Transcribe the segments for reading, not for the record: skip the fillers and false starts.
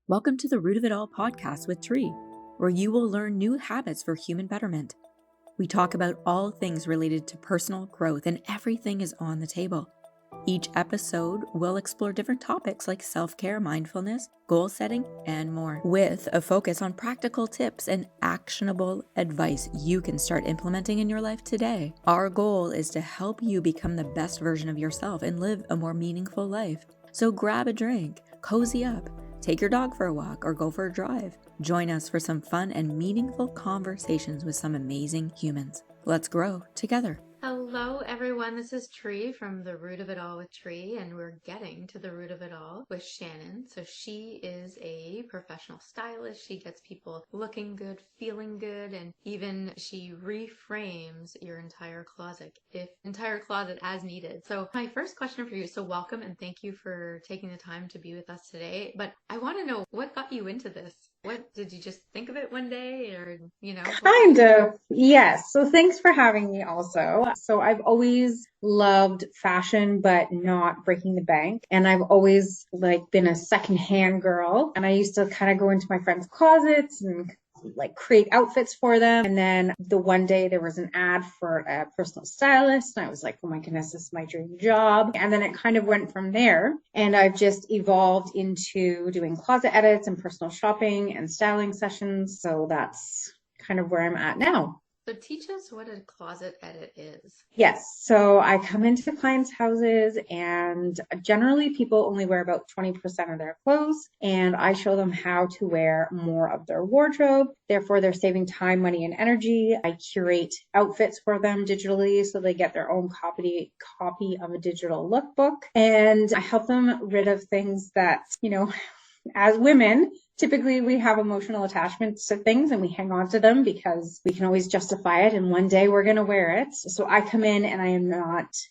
Welcome to the Root of It All podcast with Tree, where you will learn new habits for human betterment. We talk about all things related to personal growth, and everything is on the table. Each episode will explore different topics like self-care, mindfulness, goal setting, and more, with a focus on practical tips and actionable advice you can start implementing in your life today. Our goal is to help you become the best version of yourself and live a more meaningful life. So grab a drink, cozy up, take your dog for a walk, or go for a drive. Join us for some fun and meaningful conversations with some amazing humans. Let's grow together. Hello everyone, this is Tree from The Root of It All with Tree, and we're getting to the root of it all with Shannon. So she is a professional stylist. She gets people looking good, feeling good, and even she reframes your entire closet as needed. So my first question for you, so welcome and thank you for taking the time to be with us today. But I want to know, what got you into this? What did you just think of it one day, or Kind of, yes. So thanks for having me also. So I've always loved fashion, but not breaking the bank. And I've always been a secondhand girl. And I used to kind of go into my friends' closets and create outfits for them. And then the one day there was an ad for a personal stylist. And I was like, oh my goodness, this is my dream job. And then it kind of went from there. And I've just evolved into doing closet edits and personal shopping and styling sessions. So that's kind of where I'm at now. So teach us what a closet edit is. Yes. So I come into clients' houses and generally people only wear about 20% of their clothes, and I show them how to wear more of their wardrobe. Therefore, they're saving time, money, and energy. I curate outfits for them digitally so they get their own copy of a digital lookbook, and I help them rid of things that, as women, typically we have emotional attachments to things and we hang on to them because we can always justify it and one day we're going to wear it. So I come in and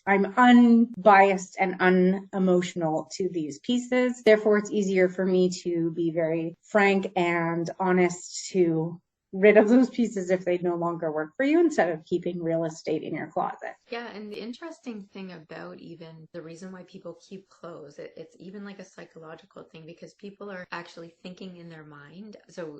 I'm unbiased and unemotional to these pieces. Therefore, it's easier for me to be very frank and honest to rid of those pieces if they no longer work for you, instead of keeping real estate in your closet. Yeah, and the interesting thing about even the reason why people keep clothes, it's even like a psychological thing, because people are actually thinking in their mind. So,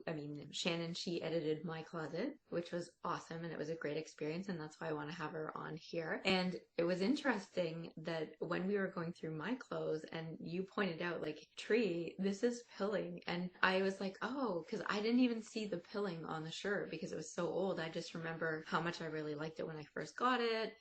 Shannon, she edited my closet, which was awesome, and it was a great experience, and that's why I want to have her on here. And it was interesting that when we were going through my clothes, and you pointed out, Tree, this is pilling, and I was like, oh, because I didn't even see the pilling on the shirt because it was so old. I just remember how much I really liked it when I first got it,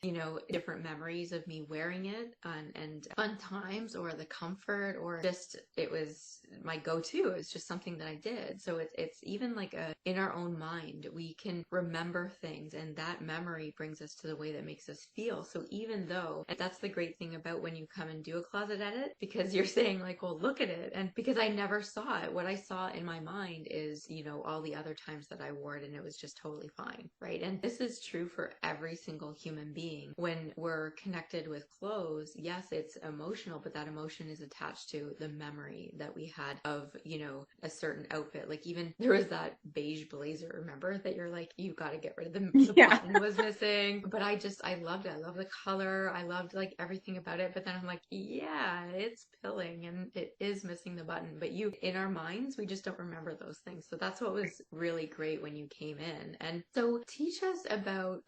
different memories of me wearing it and fun times, or the comfort, or just it was my go-to. It was just something that I did. So it's even in our own mind, we can remember things, and that memory brings us to the way that makes us feel. So even though, and that's the great thing about when you come and do a closet edit, because you're saying well, look at it. And because I never saw it, what I saw in my mind is, all the other times that I wore it and it was just totally fine, right? And this is true for every single human being. When we're connected with clothes, yes, it's emotional, but that emotion is attached to the memory that we had of, a certain outfit. Even there was that beige blazer, remember, that you're you got to get rid of the button was missing. But I loved it. I love the color. I loved everything about it. But then I'm yeah, it's pilling and it is missing the button. But in our minds, we just don't remember those things. So that's what was really great when you came in. And so teach us about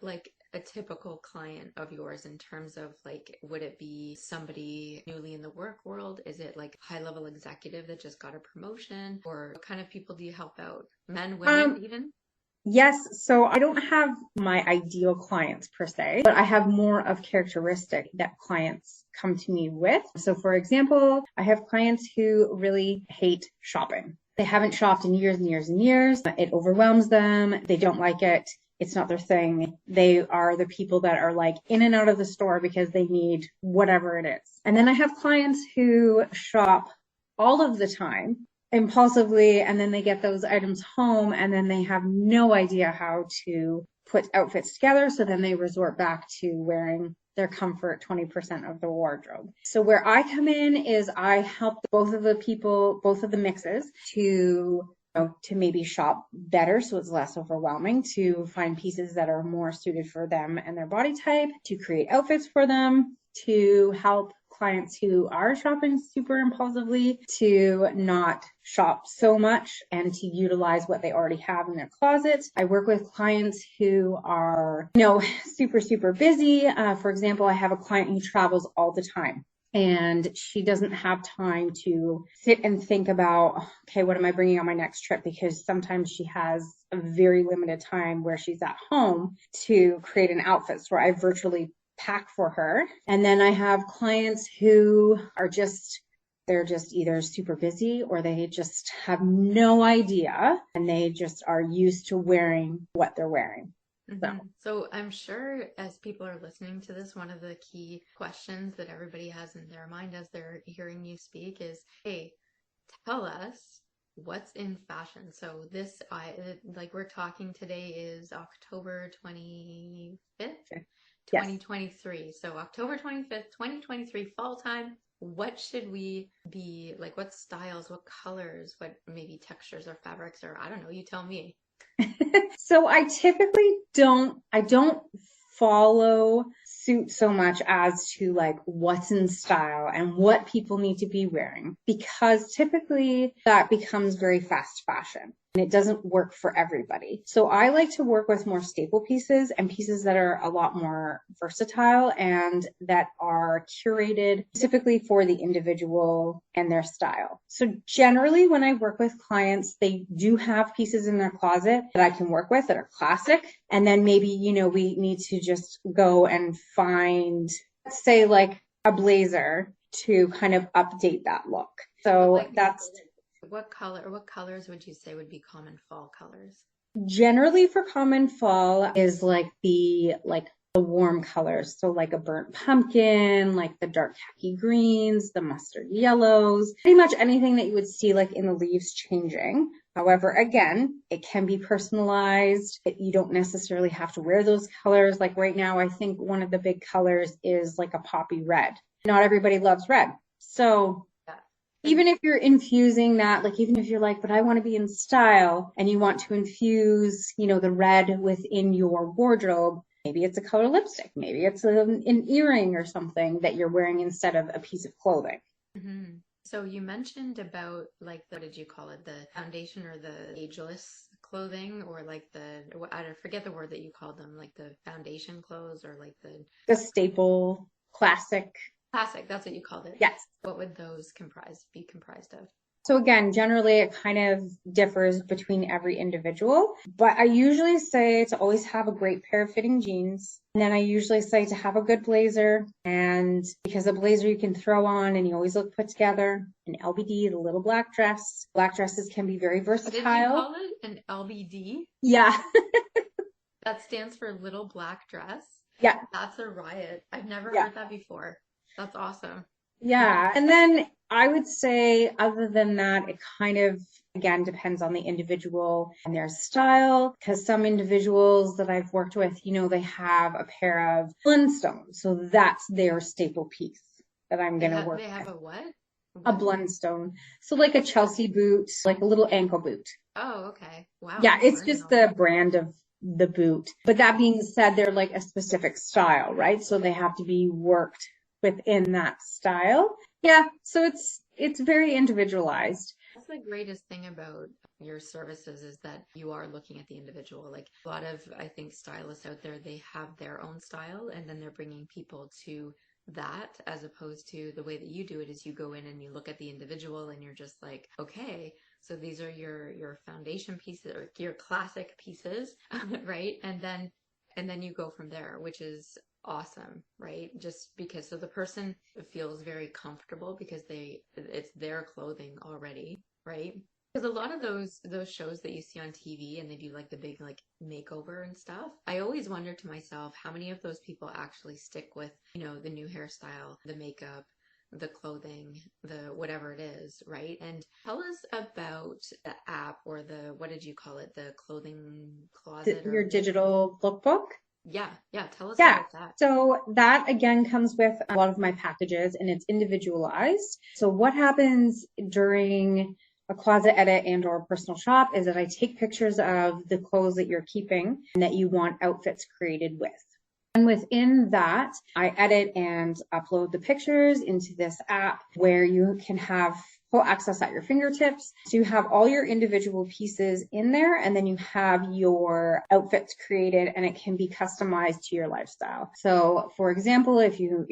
a typical client of yours in terms of would it be somebody newly in the work world? Is it high level executive that just got a promotion? Or what kind of people do you help out? Men, women, even? Yes. So I don't have my ideal clients per se, but I have more of characteristic that clients come to me with. So for example, I have clients who really hate shopping. They haven't shopped in years and years and years. It overwhelms them. They don't like it. It's not their thing. They are the people that are in and out of the store because they need whatever it is. And then I have clients who shop all of the time, impulsively, and then they get those items home and then they have no idea how to put outfits together. So then they resort back to wearing their comfort 20% of the wardrobe. So where I come in is I help both of the mixes to maybe shop better so it's less overwhelming, to find pieces that are more suited for them and their body type, to create outfits for them, to help clients who are shopping super impulsively to not shop so much and to utilize what they already have in their closets. I work with clients who are, super, super busy. For example, I have a client who travels all the time. And she doesn't have time to sit and think about, okay, what am I bringing on my next trip? Because sometimes she has a very limited time where she's at home to create an outfit. So I virtually pack for her. And then I have clients who are they're just either super busy or they just have no idea and they just are used to wearing what they're wearing. So I'm sure as people are listening to this, one of the key questions that everybody has in their mind as they're hearing you speak is, hey, tell us what's in fashion. So like we're talking today is October 25th, 2023. So October 25th, 2023, fall time. What should we be like? What styles, what colors, what maybe textures or fabrics, or I don't know, you tell me. So I typically don't follow suit so much as to like what's in style and what people need to be wearing, because typically that becomes very fast fashion and it doesn't work for everybody. So I like to work with more staple pieces and pieces that are a lot more versatile and that are curated specifically for the individual and their style. So generally when I work with clients, they do have pieces in their closet that I can work with that are classic. And then maybe, we need to just go and find, say, like a blazer to kind of update that look. So what colors would you say would be common fall colors? Generally for common fall is like the warm colors. So like a burnt pumpkin, like the dark khaki greens, the mustard yellows, pretty much anything that you would see like in the leaves changing. However, again, it can be personalized. You don't necessarily have to wear those colors. Like right now, I think one of the big colors is like a poppy red. Not everybody loves red. So even if you're infusing that, like even if you're like, but I want to be in style and you want to infuse, the red within your wardrobe, maybe it's a color lipstick, maybe it's an earring or something that you're wearing instead of a piece of clothing. Mm-hmm. So you mentioned about like what did you call it? The foundation or the ageless clothing, or like I forget the word that you called them, like the foundation clothes or like the staple classic. Classic, that's what you called it. Yes. What would those be comprised of? So again, generally it kind of differs between every individual, but I usually say to always have a great pair of fitting jeans. And then I usually say to have a good blazer, and because a blazer you can throw on and you always look put together. An LBD, the little black dress. Black dresses can be very versatile. Did you call it an LBD? Yeah. That stands for little black dress? Yeah. That's a riot. I've never heard that before. That's awesome. Yeah. And then I would say other than that, it kind of, again, depends on the individual and their style, because some individuals that I've worked with, they have a pair of Blundstones. So that's their staple piece that I'm going to work with. They have a what? A Blundstone. So like a Chelsea boot, like a little ankle boot. Oh, okay. Wow. Yeah, it's just the brand of the boot. But that being said, they're like a specific style, right? So they have to be worked within that style. Yeah, so it's very individualized. That's the greatest thing about your services is that you are looking at the individual. Like a lot of, I think, stylists out there, they have their own style and then they're bringing people to that, as opposed to the way that you do it is you go in and you look at the individual and you're just like, okay, so these are your foundation pieces or your classic pieces, right? And then you go from there, which is awesome, right? Just because so the person feels very comfortable because it's their clothing already, right? Because a lot of those shows that you see on TV and they do like the big like makeover and stuff, I always wonder to myself how many of those people actually stick with, the new hairstyle, the makeup, the clothing, the whatever it is, right? And tell us about the app or what did you call it? The clothing closet? Your digital lookbook? Yeah. Tell us about that. So that again comes with a lot of my packages and it's individualized. So what happens during a closet edit and or personal shop is that I take pictures of the clothes that you're keeping and that you want outfits created with. And within that, I edit and upload the pictures into this app where you can have full access at your fingertips. So you have all your individual pieces in there, and then you have your outfits created, and it can be customized to your lifestyle. So for example, if you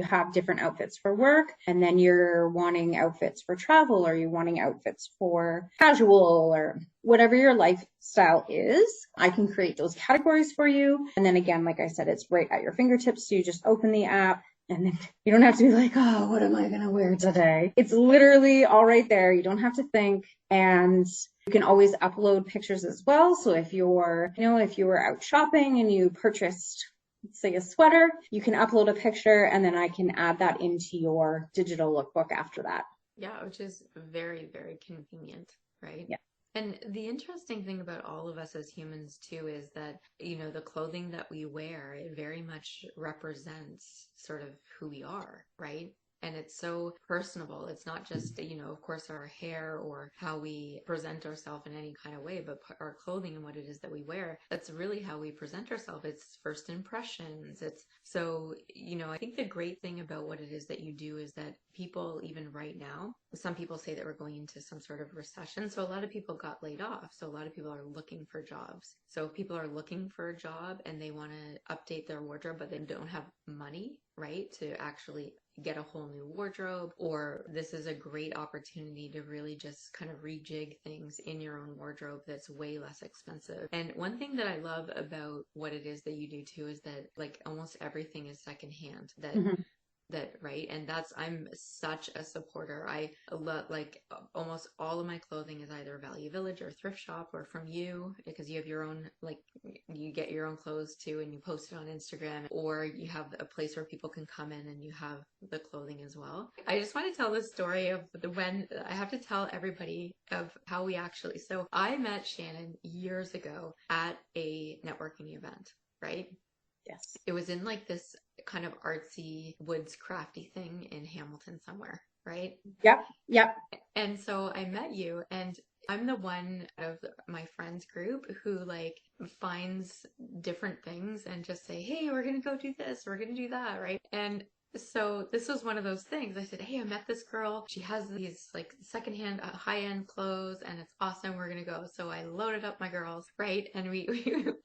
have different outfits for work, and then you're wanting outfits for travel, or you're wanting outfits for casual, or whatever your lifestyle is, I can create those categories for you. And then again, like I said, it's right at your fingertips. So you just open the app, and then you don't have to be like, oh, what am I going to wear today? It's literally all right there. You don't have to think. And you can always upload pictures as well. So if you were out shopping and you purchased, let's say, a sweater, you can upload a picture, and then I can add that into your digital lookbook after that. Yeah, which is very, very convenient, right? Yeah. And the interesting thing about all of us as humans too is that, the clothing that we wear, it very much represents sort of who we are, right? And it's so personable. It's not just, of course, our hair or how we present ourselves in any kind of way, but our clothing and what it is that we wear, that's really how we present ourselves. It's first impressions. I think the great thing about what it is that you do is that people, even right now, some people say that we're going into some sort of recession. So a lot of people got laid off. So a lot of people are looking for jobs. So if people are looking for a job and they want to update their wardrobe, but they don't have money, right, to actually get a whole new wardrobe, or this is a great opportunity to really just kind of rejig things in your own wardrobe that's way less expensive. And one thing that I love about what it is that you do too is that like almost everything is secondhand. Right. And I'm such a supporter. I love, like, almost all of my clothing is either Value Village or thrift shop or from you, because you have your own, like, you get your own clothes too and you post it on Instagram, or you have a place where people can come in and you have the clothing as well. I just want to tell the story of when I have to tell everybody of how so I met Shannon years ago at a networking event, right? Yes. It was in like this kind of artsy woods crafty thing in Hamilton somewhere, right? Yep. And so I met you, and I'm the one out of my friends group who like finds different things and just say, hey, we're going to go do this, we're going to do that, right? And so this was one of those things. I said, hey, I met this girl. She has these like secondhand, high-end clothes, and it's awesome. We're gonna go. So I loaded up my girls, right? And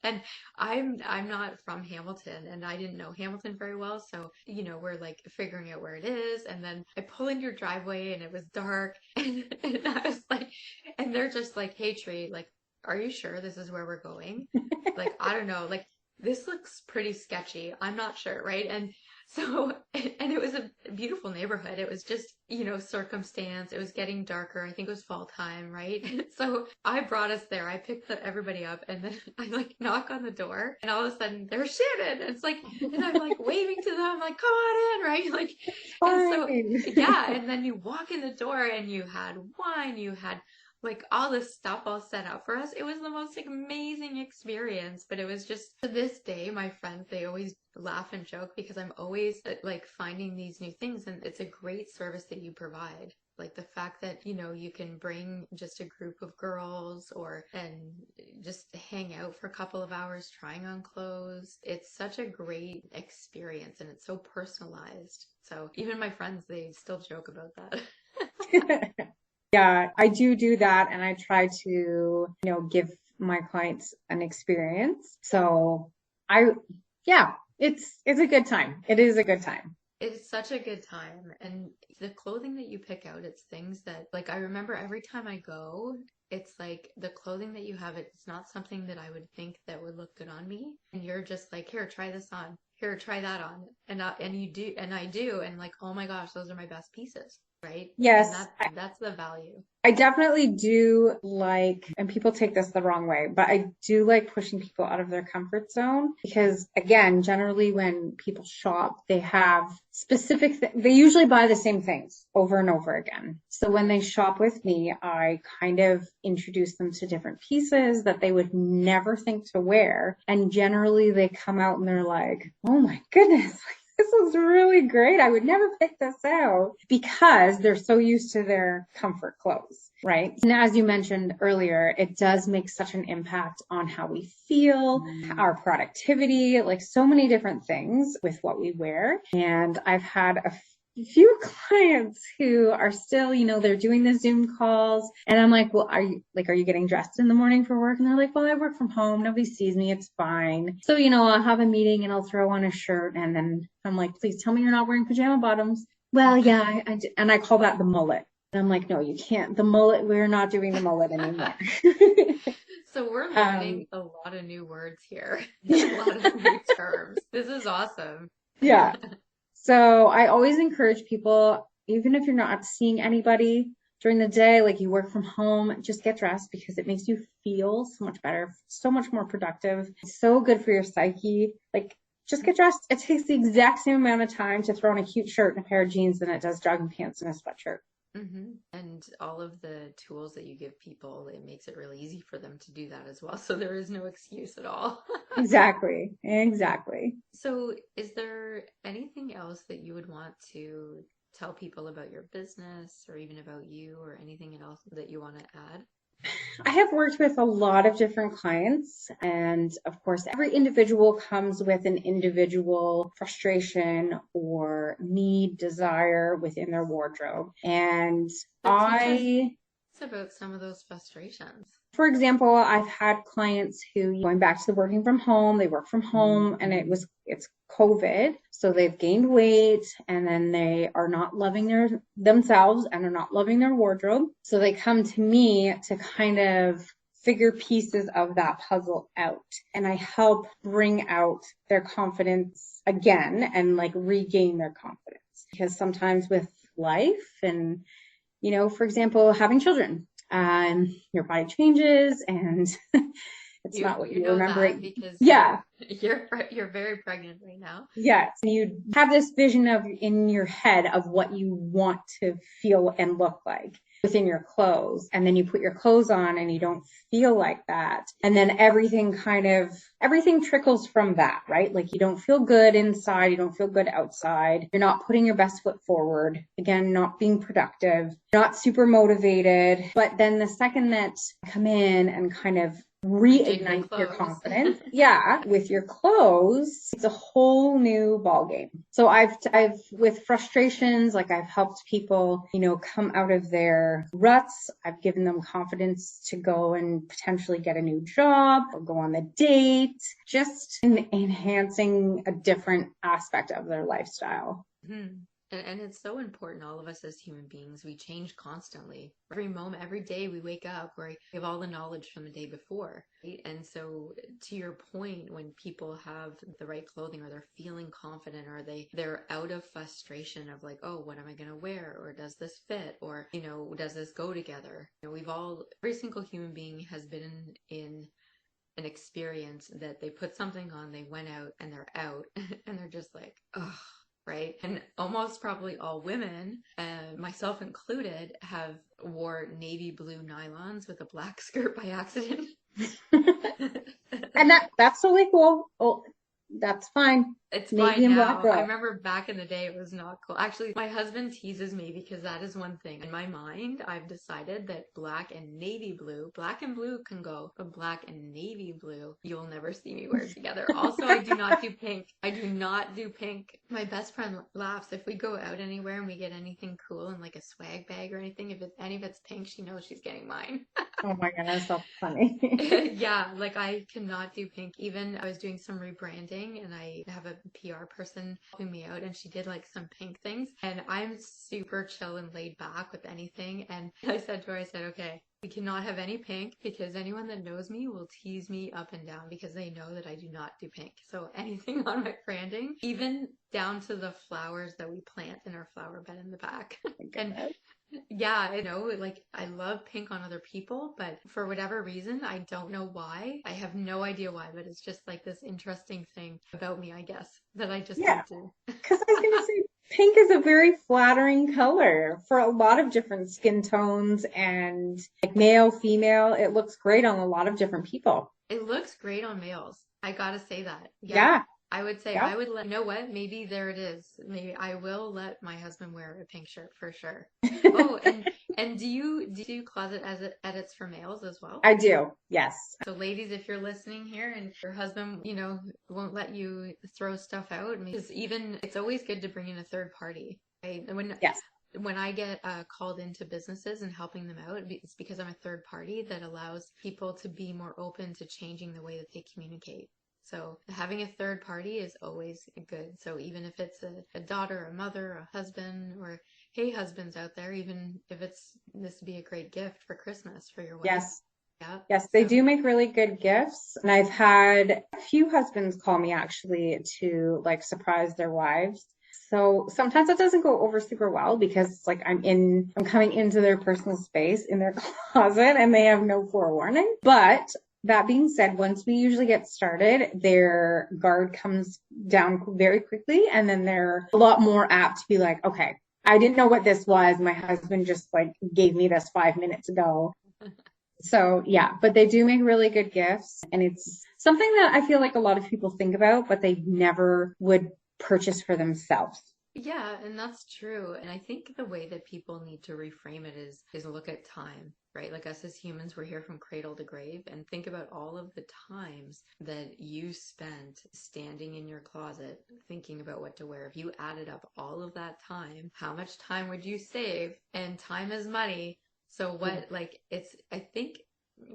and I'm not from Hamilton, and I didn't know Hamilton very well. So we're like figuring out where it is, and then I pull into your driveway, and it was dark, and I was like, and they're just like, hey, Tree, like, are you sure this is where we're going? Like, I don't know, like this looks pretty sketchy. I'm not sure, right? And so, and it was a beautiful neighborhood. It was just, circumstance. It was getting darker. I think it was fall time, right? So I brought us there. I picked everybody up, and then I like knock on the door, and all of a sudden there's Shannon. And it's like, and I'm like waving to them, I'm like, come on in, right? Like, and so, yeah. And then you walk in the door, and you had wine, you had like all this stuff all set up for us. It was the most amazing experience. But it was just, to this day, my friends, they always laugh and joke because I'm always like finding these new things, and it's a great service that you provide. Like the fact that, you can bring just a group of girls and just hang out for a couple of hours trying on clothes. It's such a great experience, and it's so personalized. So even my friends, they still joke about that. Yeah, I do that, and I try to, give my clients an experience. So it's a good time. It is a good time. It's such a good time. And the clothing that you pick out, it's things that, like, I remember every time I go, it's like the clothing that you have, it's not something that I would think that would look good on me. And you're just like, here, try this on. Here, try that on. And you do, and I do. And like, oh my gosh, those are my best pieces. Right? Yes. And that's the value. I definitely do like, and people take this the wrong way, but I do like pushing people out of their comfort zone because, again, generally when people shop, they have they usually buy the same things over and over again. So when they shop with me, I kind of introduce them to different pieces that they would never think to wear. And generally they come out and they're like, oh my goodness, this is really great. I would never pick this out because they're so used to their comfort clothes, right? And as you mentioned earlier, it does make such an impact on how we feel, our productivity, like so many different things with what we wear. And I've had a few clients who are still, they're doing the Zoom calls and I'm like, well, are you getting dressed in the morning for work? And they're like, well, I work from home. Nobody sees me. It's fine. So, I'll have a meeting and I'll throw on a shirt. And then I'm like, please tell me you're not wearing pajama bottoms. Well, yeah. And I call that the mullet. And I'm like, no, you can't. The mullet, we're not doing the mullet anymore. So we're learning a lot of new words here, a lot of new terms. This is awesome. Yeah. So I always encourage people, even if you're not seeing anybody during the day, like you work from home, just get dressed because it makes you feel so much better, so much more productive, so good for your psyche. Like just get dressed. It takes the exact same amount of time to throw on a cute shirt and a pair of jeans than it does jogging pants and a sweatshirt. Mm-hmm. And all of the tools that you give people, it makes it really easy for them to do that as well. So there is no excuse at all. Exactly. So is there anything else that you would want to tell people about your business or even about you or anything else that you want to add? I have worked with a lot of different clients, and of course, every individual comes with an individual frustration or need, desire within their wardrobe. And It's about some of those frustrations. For example, I've had clients who going back to the working from home, they work from home and it's COVID. So they've gained weight and then they are not loving themselves and are not loving their wardrobe. So they come to me to kind of figure pieces of that puzzle out. And I help bring out their confidence again and like regain their confidence. Because sometimes with life and, for example, having children, your body changes and it's not what you remember. Because yeah, you're very pregnant right now. Yes, you have this vision in your head of what you want to feel and look like within your clothes, and then you put your clothes on and you don't feel like that, and then everything trickles from that, right? Like you don't feel good inside, you don't feel good outside, you're not putting your best foot forward, again, not being productive, not super motivated. But then the second that you come in and kind of reignite your confidence with your clothes, it's a whole new ball game. So I've with frustrations, like I've helped people come out of their ruts. I've given them confidence to go and potentially get a new job or go on the date, just enhancing a different aspect of their lifestyle. Mm-hmm. And it's so important, all of us as human beings, we change constantly. Every moment, every day we wake up, we have all the knowledge from the day before. Right? And so to your point, when people have the right clothing or they're feeling confident or they're out of frustration of like, oh, what am I going to wear? Or does this fit? Or, does this go together? Every single human being has been in an experience that they put something on, they went out and they're out and they're just like, oh. Right? And almost probably all women, myself included, have wore navy blue nylons with a black skirt by accident. And that's totally cool. Oh, that's fine. It's fine now. I remember back in the day, it was not cool. Actually, my husband teases me because that is one thing. In my mind, I've decided that black and blue can go, but black and navy blue, you'll never see me wear together. Also, I do not do pink. My best friend laughs if we go out anywhere and we get anything cool in like a swag bag or anything. If any of it's pink, she knows she's getting mine. Oh my goodness, that's funny. Yeah, like I cannot do pink. Even I was doing some rebranding and I have a PR person helping me out and she did like some pink things and I'm super chill and laid back with anything, and I said to her, okay, we cannot have any pink because anyone that knows me will tease me up and down because they know that I do not do pink. So anything on my branding, even down to the flowers that we plant in our flower bed in the back. And yeah, I know, like I love pink on other people, but for whatever reason, I don't know why. I have no idea why, but it's just like this interesting thing about me, I guess, that I just don't do. Because I was going to say, pink is a very flattering color for a lot of different skin tones and like male, female. It looks great on a lot of different people. It looks great on males. I gotta say that. Yeah. I would say Yeah. I would let, you know what, maybe there it is. Maybe I will let my husband wear a pink shirt for sure. Oh, and do you closet as edits for males as well? I do. Yes. So ladies, if you're listening here and your husband, won't let you throw stuff out, because even it's always good to bring in a third party, right? Yes. When I get called into businesses and helping them out, it's because I'm a third party that allows people to be more open to changing the way that they communicate. So having a third party is always good. So even if it's a daughter, a mother, a husband, or hey, husbands out there, even if this would be a great gift for Christmas for your wife. Yes. Yeah. Yes, they do make really good gifts. And I've had a few husbands call me actually to like surprise their wives. So sometimes it doesn't go over super well because it's like I'm coming into their personal space in their closet and they have no forewarning. But that being said, once we usually get started, their guard comes down very quickly, and then they're a lot more apt to be like, okay, I didn't know what this was. My husband just like gave me this 5 minutes ago. So yeah, but they do make really good gifts, and it's something that I feel like a lot of people think about, but they never would purchase for themselves. Yeah, and that's true. And I think the way that people need to reframe it is look at time, right? Like us as humans, we're here from cradle to grave, and think about all of the times that you spent standing in your closet thinking about what to wear. If you added up all of that time, how much time would you save? And time is money. So I think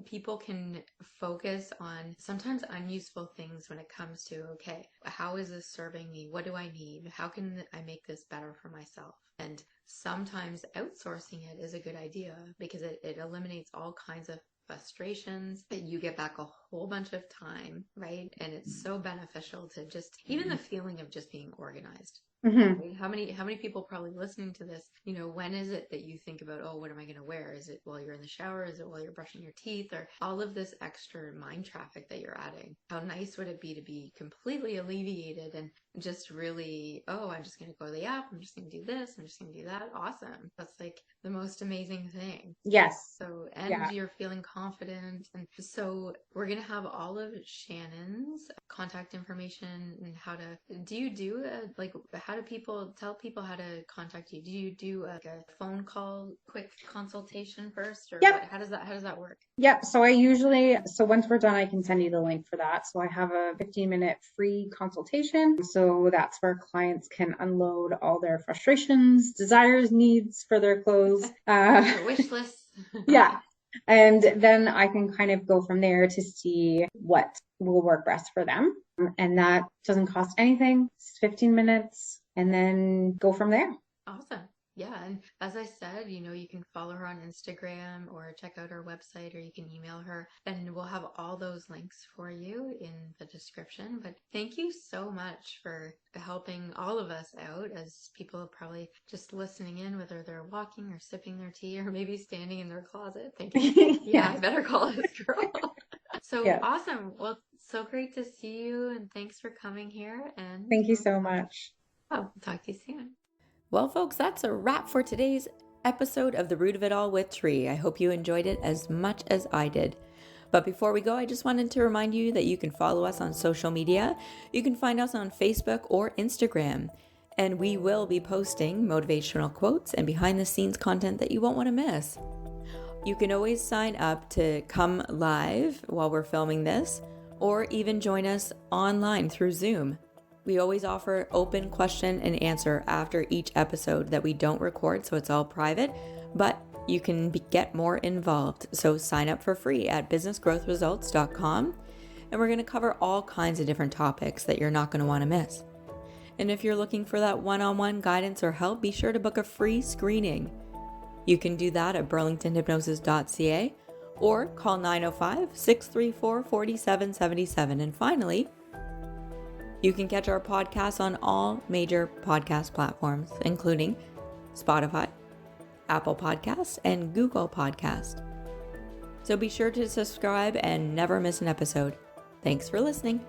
people can focus on sometimes unuseful things when it comes to, okay, how is this serving me? What do I need? How can I make this better for myself? And sometimes outsourcing it is a good idea because it eliminates all kinds of frustrations. You get back a whole bunch of time, right? And it's so beneficial to just, even the feeling of just being organized. Mm-hmm. How many people probably listening to this, when is it that you think about, oh, what am I going to wear? Is it while you're in the shower? Is it while you're brushing your teeth? Or all of this extra mind traffic that you're adding? How nice would it be to be completely alleviated and just really, oh, I'm just going to go to the app. I'm just going to do this. I'm just going to do that. Awesome. That's like the most amazing thing. Yes. So, and you're feeling confident. And so we're going to have all of Shannon's contact information and how do people tell people how to contact you? Do you do like a phone call, quick consultation first, or Yep. How does that work? Yep. So once we're done, I can send you the link for that. So I have a 15-minute free consultation. So that's where clients can unload all their frustrations, desires, needs for their clothes. Wish list. Yeah. And then I can kind of go from there to see what will work best for them. And that doesn't cost anything. It's 15 minutes and then go from there. Awesome. Yeah. And as I said, you can follow her on Instagram or check out her website, or you can email her, and we'll have all those links for you in the description. But thank you so much for helping all of us out, as people are probably just listening in, whether they're walking or sipping their tea or maybe standing in their closet thinking, I better call this girl. So Awesome. Well, so great to see you, and thanks for coming here. And thank you so much. I'll talk to you soon. Well, folks, that's a wrap for today's episode of The Root of It All with Tree. I hope you enjoyed it as much as I did. But before we go, I just wanted to remind you that you can follow us on social media. You can find us on Facebook or Instagram. And we will be posting motivational quotes and behind-the-scenes content that you won't want to miss. You can always sign up to come live while we're filming this, or even join us online through Zoom. We always offer open question and answer after each episode that we don't record, so it's all private, but you can get more involved. So sign up for free at businessgrowthresults.com, and we're going to cover all kinds of different topics that you're not going to want to miss. And if you're looking for that one-on-one guidance or help, be sure to book a free screening. You can do that at burlingtonhypnosis.ca or call 905-634-4777. And finally, you can catch our podcast on all major podcast platforms, including Spotify, Apple Podcasts, and Google Podcasts. So be sure to subscribe and never miss an episode. Thanks for listening.